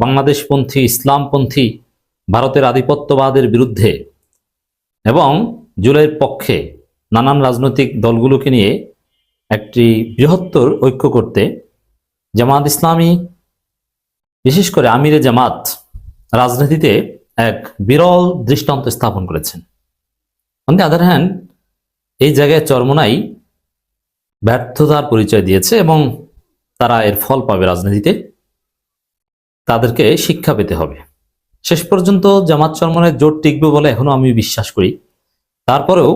বাংলাদেশপন্থী ইসলামপন্থী ভারতের আধিপত্যবাদের বিরুদ্ধে এবং জুলাইয়ের পক্ষে নানান রাজনৈতিক দলগুলোকে নিয়ে একটি বৃহত্তর ঐক্য করতে জামাত ইসলামী, বিশেষ করে আমিরে জামাত রাজনীতিতে এক বিরল দৃষ্টান্ত স্থাপন করেছেন। অন দি আদার হ্যান্ড, এই জায়গায় চরমোনাই ব্যর্থতার পরিচয় দিয়েছে এবং তারা এর ফল পাবে রাজনীতিতে। তাদেরকে শিক্ষা পেতে হবে। শেষ পর্যন্ত জামাত চরমোনাই জোট টিকবে বলে এখনো আমি বিশ্বাস করি। তারপরেও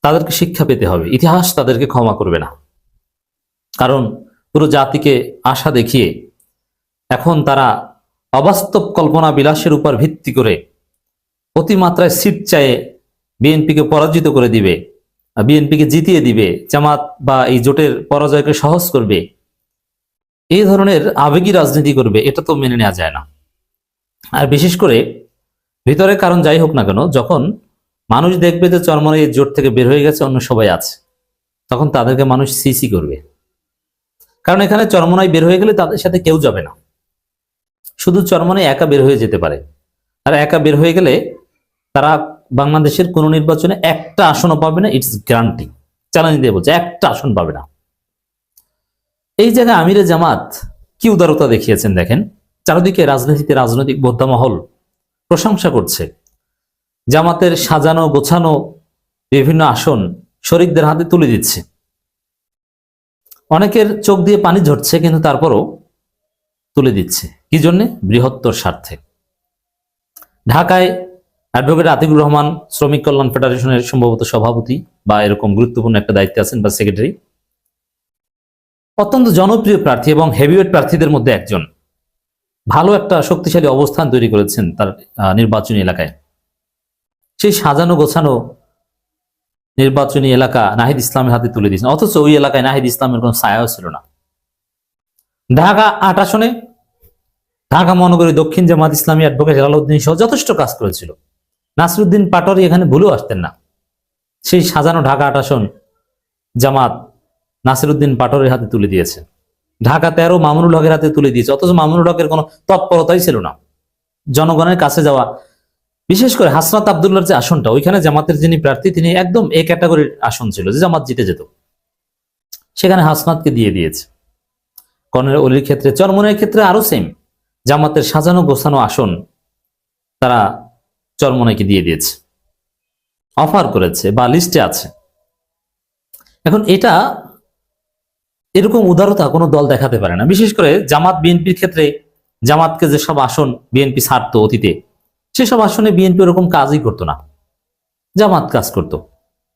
তাদেরকে শিক্ষা পেতে হবে। ইতিহাস তাদেরকে ক্ষমা করবে না, কারণ পুরো জাতিকে আশা দেখিয়ে এখন তারা অবাস্তব কল্পনা বিলাসের উপর ভিত্তি করে অতিমাত্রায় সিট চায়ে বিএনপিকে পরাজিত করে দিবে, বিএনপিকে জিতিয়ে দিবে, জামাত বা এই জোটের পরাজয়কে সহজ করবে, এই ধরনের আবেগী রাজনীতি করবে, এটা তো মেনে নেওয়া যায় না। আর বিশেষ করে ভিতরে কারণ যাই হোক না কেন, যখন মানুষ দেখবে যে চরমোনাই এই জোট থেকে বের হয়ে গেছে, অন্য সবাই আছে, তখন তাদেরকে মানুষ সিসি করবে। কারণ এখানে চরমোনাই বের হয়ে গেলে তাদের সাথে কেউ যাবে না, শুধু চরমোনাই একা বের হয়ে যেতে পারে। আর একা বের হয়ে গেলে তারা বাংলাদেশের কোন নির্বাচনে একটা আসনও পাবে না। ইটস গ্যারান্টি, চ্যালেঞ্জ দিয়ে বলছে, একটা আসন পাবে না। এই জায়গায় আমিরে জামাত কি উদারতা দেখিয়েছেন দেখেন। চারিদিকে রাজনীতিতে রাজনৈতিক বোদ্ধামহল প্রশংসা করছে। জামাতের সাজানো গোছানো বিভিন্ন আসন শরিকদের হাতে তুলে দিচ্ছে। অনেকের চোখ দিয়ে পানি ঝরছে, কিন্তু তারপরও তুলে দিচ্ছে। কি জন্যে? বৃহত্তর স্বার্থে। ঢাকায় অ্যাডভোকেট আতিকুর রহমান শ্রমিক কল্যাণ ফেডারেশনের সম্ভবত সভাপতি বা এরকম গুরুত্বপূর্ণ একটা দায়িত্বে আছেন, বা সেক্রেটারি। অত্যন্ত জনপ্রিয় প্রার্থী এবং হেভিওয়েট প্রার্থীদের মধ্যে একজন। ভালো একটা শক্তিশালী অবস্থান তৈরি করেছেন তার নির্বাচনী এলাকায়। সেই সাজানো গোছানো নির্বাচনী এলাকা নাহিদ ইসলামের হাতে তুলে দিয়েছেন, অথচ ওই এলাকায় নাহিদ ইসলামের কোন ছায়াও ছিল না। ঢাকা ৮ আসনে ঢাকা মহানগরী দক্ষিণ জামাত ইসলামী অ্যাডভোকেট হেলালউদ্দিন সহ যথেষ্ট কাজ করেছিল। নাসিরউদ্দিন পাটোয়ারি এখানে ভুলেও আসতেন না। সেই সাজানো ঢাকা ৮ আসন জামাত নাসিরউদ্দিন পাটোয়ারির হাতে তুলে দিয়েছে। ঢাকা ১৩ মামুনুল হকের হাতে তুলে দিয়েছে, অথচ মামুনুল হকের কোনো তৎপরতাই ছিল না জনগণের কাছে যাওয়া। বিশেষ করে হাসনাত আব্দুল্লাহর যে আসনটা, ওইখানে জামাতের যিনি প্রার্থী তিনি একদম এ ক্যাটাগরির আসন ছিল, যে জামাত জিতে যেত, সেখানে হাসনাতকে দিয়ে দিয়েছে। কর্নেল অলির ক্ষেত্রে, চরমোনাইয়ের ক্ষেত্রে আরো সেম। জামাতের সাজানো গোছানো আসন তারা চরমোনাইকে দিয়ে দিয়েছে, অফার করেছে বা লিস্টে আছে। এখন এটা এরকম উদারতা কোনো দল দেখাতে পারে না। বিশেষ করে জামাত বিএনপির ক্ষেত্রে জামাতকে যেসব আসন বিএনপি ছাড়তো অতীতে, সেসব আসনে বিএনপি ওরকম কাজই করতো না, জামাত কাজ করত।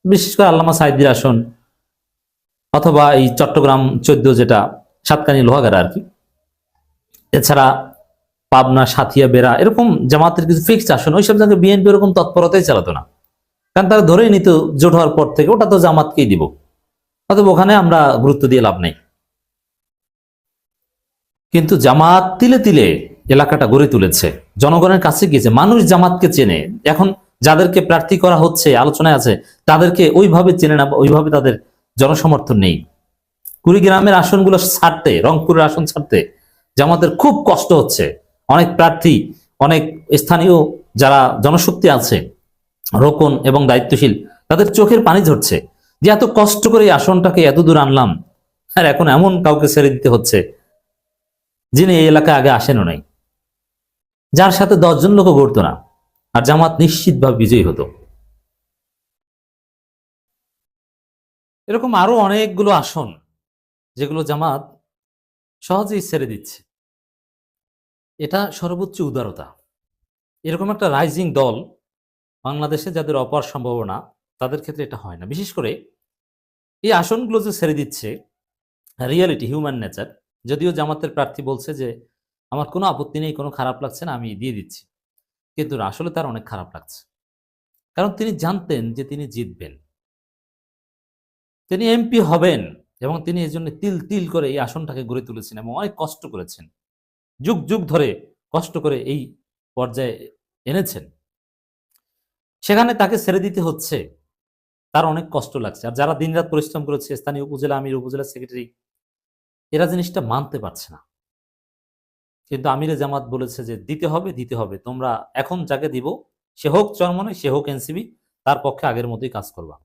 বিশেষ করে আল্লামা সাইদির আসন, অথবা এই চট্টগ্রাম 14 যেটা সাতকানি লোহাগাড়া আর কি। এছাড়া পাবনা সাথিয়া বেড়া, এরকম জামাতের কিছু ফিক্সড আসন, ওইসব জায়গায় বিএনপি ওরকম তৎপরতাই চালাতো না, কারণ তারা ধরেই নিত জোট হওয়ার পর থেকে ওটা তো জামাতকেই দিব, অথবা ওখানে আমরা গুরুত্ব দিয়ে লাভ নেই। কিন্তু জামাত তিলে তিলে এলাকাটা গড়ে তুলেছে, জনগণের কাছে গিয়েছে, মানুষ জামাতকে চেনে। এখন যাদেরকে প্রার্থী করা হচ্ছে, আলোচনায় আছে, তাদেরকে ওইভাবে চেনে না, ওইভাবে তাদের জনসমর্থন নেই। কুড়িগ্রামের আসনগুলো ছাড়তে, রংপুরের আসন ছাড়তে জামাতের খুব কষ্ট হচ্ছে। অনেক প্রার্থী, অনেক স্থানীয় যারা জনশক্তি আছে, রোকন এবং দায়িত্বশীল, তাদের চোখের পানি ঝরছে যে এত কষ্ট করে এই আসনটাকে এত দূর আনলাম, আর এখন এমন কাউকে ছেড়ে দিতে হচ্ছে যিনি এই এলাকায় আগে আসেনও নাই, যার সাথে 10 জন লোকও গড়তো না, আর জামাত নিশ্চিতভাবে বিজয়ী হতো। এরকম আরো অনেকগুলো আসন যেগুলো জামাত সহজেই ছেড়ে দিচ্ছে। এটা সর্বোচ্চ উদারতা। এরকম একটা রাইজিং দল বাংলাদেশে যাদের অপার সম্ভাবনা, তাদের ক্ষেত্রে এটা হয় না। বিশেষ করে এই আসনগুলো যে ছেড়ে দিচ্ছে, রিয়েলিটি, হিউম্যান নেচার। যদিও জামাতের প্রার্থী বলছে যে আমার কোনো আপত্তি নেই, কোনো খারাপ লাগছে না, আমি দিয়ে দিচ্ছি, কিন্তু আসলে তার অনেক খারাপ লাগছে। কারণ তিনি জানতেন যে তিনি জিতবেন, তিনি এমপি হবেন, এবং তিনি এই জন্য তিল তিল করে এই আসনটাকে গড়ে তুলেছেন এবং অনেক কষ্ট করেছেন, যুগ যুগ ধরে কষ্ট করে এই পর্যায়ে এনেছেন। সেখানে তাকে ছেড়ে দিতে হচ্ছে, তার অনেক কষ্ট লাগছে। আর যারা দিনরাত পরিশ্রম করেছে, স্থানীয় উপজেলা আমির, উপজেলা সেক্রেটারি, এরা জিনিসটা মানতে পারছে না। কিন্তু আমিরে জামাত বলেছে যে দিতে হবে, দিতে হবে, তোমরা এখন যাকে দিব সে হোক চরমনাই, সে হোক এনসিপি, তার পক্ষে আগের মতোই কাজ করবা।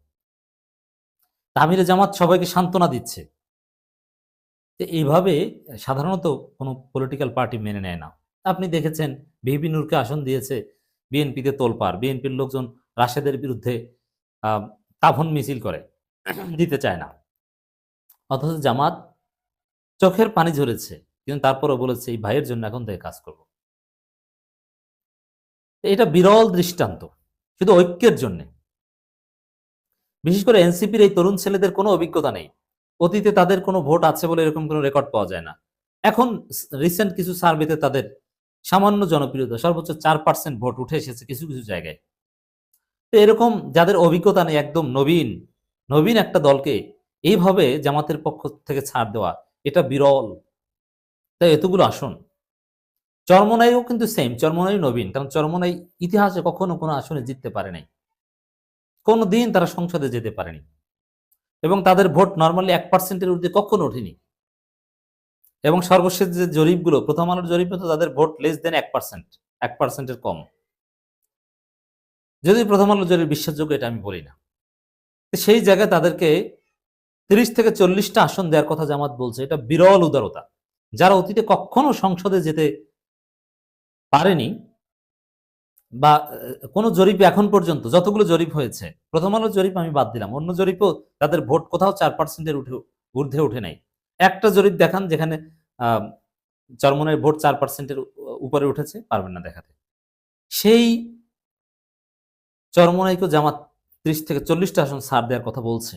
তা আমিরে জামাত সবাইকে সান্ত্বনা দিচ্ছে। তো এইভাবে সাধারণত কোনো পলিটিক্যাল পার্টি মেনে নেয় না। আপনি দেখেছেন ভিপি নূরকে আসন দিয়েছে, বিএনপিতে তোলপাড়, বিএনপির লোকজন রাশেদের বিরুদ্ধে কাফন মিছিল করে, দিতে চায় না। অথচ জামাত চোখের পানি ঝরেছে, কিন্তু তারপরও বলেছে এই ভাইয়ের জন্য এখন থেকে কাজ করব। এটা বিরল দৃষ্টান্ত, শুধু ঐক্যের জন্য। বিশেষ করে এনসিপির এই তরুণ ছেলেদের কোনো অভিজ্ঞতা নেই, অতীতে তাদের কোনো ভোট আছে বলে এরকম কোনো রেকর্ড পাওয়া যায় না। এখন রিসেন্ট কিছু সার্ভেতে তাদের সামান্য জনপ্রিয়তা, সর্বোচ্চ 4% ভোট উঠে এসেছে কিছু কিছু জায়গায়। তো এরকম যাদের অভিজ্ঞতা নেই, একদম নবীন নবীন একটা দলকে এইভাবে জামাতের পক্ষ থেকে ছাড় দেওয়া, এটা বিরল। তাই এতগুলো আসন, চরমনাইও কিন্তু সেম, চরমনাই নবীন, কারণ চরমনাই ইতিহাসে কখনো কোনো আসনে জিততে পারে নাই, কোনো দিন তারা সংসদে যেতে পারেনি, এবং তাদের ভোট নর্মালি 1%-এর ঊর্ধ্বে কখনো ওঠেনি। এবং সর্বশেষ যে জরিপগুলো, প্রথম আলোর জরিপে তো তাদের ভোট লেস দেন 1%, 1%-এর কম। যদি প্রথম আলোর জরিপ বিশ্বাসযোগ্য এটা আমি বলি না। সেই জায়গায় তাদেরকে 30 থেকে 40টা আসন দেওয়ার কথা জামাত বলছে, এটা বিরল উদারতা। যারা অতীতে কখনো সংসদে যেতে পারেনি, বা কোন জরিপে এখন পর্যন্ত যতগুলো জরিপ হয়েছে, প্রথম আলোর জরিপ আমি বাদ দিলাম, অন্য জরিপও তাদের ভোট কোথাও 4%-এর ঊর্ধ্বে উঠে নাই। একটা জরিপ দেখান যেখানে চরমনের ভোট 4%-এর উপরে উঠেছে, পারবেন না দেখাতে। সেই চরমনাইকে জামাত 30 থেকে 40টা আসন ছাড় দেওয়ার কথা বলছে,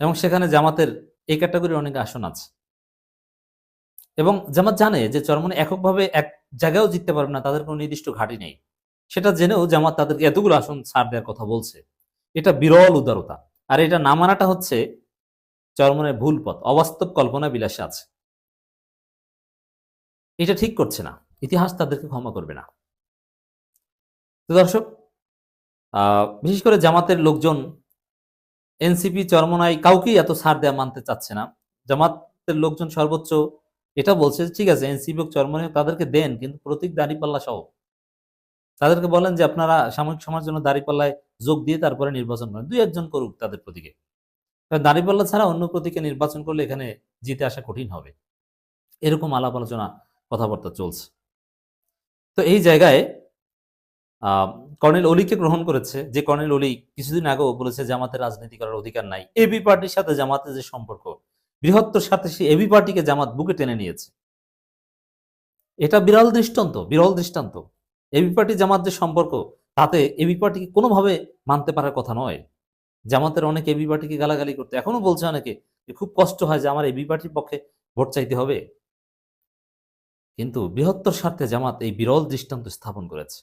এবং সেখানে জামাতের এই ক্যাটাগরির অনেক আসন আছে। এবং জামাত জানে যে চরমনাই এককভাবে এক জায়গায়ও জিততে পারবে না, তাদের কোনো নির্দিষ্ট ঘাঁটি নেই। সেটা জেনেও জামাত তাদেরকে এতগুলো আসন ছাড় দেওয়ার কথা বলছে, এটা বিরল উদারতা। আর এটা না মানাটা হচ্ছে চরমনের ভুল পথ, অবাস্তব কল্পনা বিলাসে আছে। এটা ঠিক করছে না, ইতিহাস তাদেরকে ক্ষমা করবে না। তো দর্শক, বিশেষ করে জামাতের লোকজন এনসিপি, চরমনাই কাউকেই এত ছাড় দেওয়া মানতে চাচ্ছে না। জামাতের লোকজন সর্বোচ্চ এটা বলছে, ঠিক আছে এনসিপি হোক চরমনাই তাদেরকে দেন, কিন্তু প্রতীক দাঁড়িপাল্লা সহ তাদেরকে বলেন যে আপনারা সাময়িক সময়ের জন্য দাঁড়িপাল্লায় যোগ দিয়ে তারপরে নির্বাচন করেন, 2-1 জন করুক তাদের প্রতীকে। দাঁড়িপাল্লা ছাড়া অন্য প্রতীকে নির্বাচন করলে এখানে জিতে আসা কঠিন হবে। এরকম আলাপ আলোচনা, কথাবার্তা চলছে। তো এই জায়গায় কর্নেল অলিকে গ্রহণ করেছে, যে কর্নেল অলি কিছুদিন আগেও বলেছে জামাতের রাজনীতি করার অধিকার নাই। এবি পার্টির সাথে জামাতের যে সম্পর্ক, বৃহত্তর সাথে সেই এবি পার্টিকে জামাত বুকে টেনে নিয়েছে। এটা বিরল দৃষ্টান্ত, বিরল দৃষ্টান্ত। এবি পার্টি জামাত যে সম্পর্ক, তাতে এবি পার্টিকে কোনোভাবে মানতে পারার কথা নয়। জামাতের অনেক এবি পার্টিকে গালাগালি করতে এখনো বলছে অনেকে, খুব কষ্ট হয় যে আমার এবি পার্টির পক্ষে ভোট চাইতে হবে। কিন্তু বৃহত্তর স্বার্থে জামাত এই বিরল দৃষ্টান্ত স্থাপন করেছে।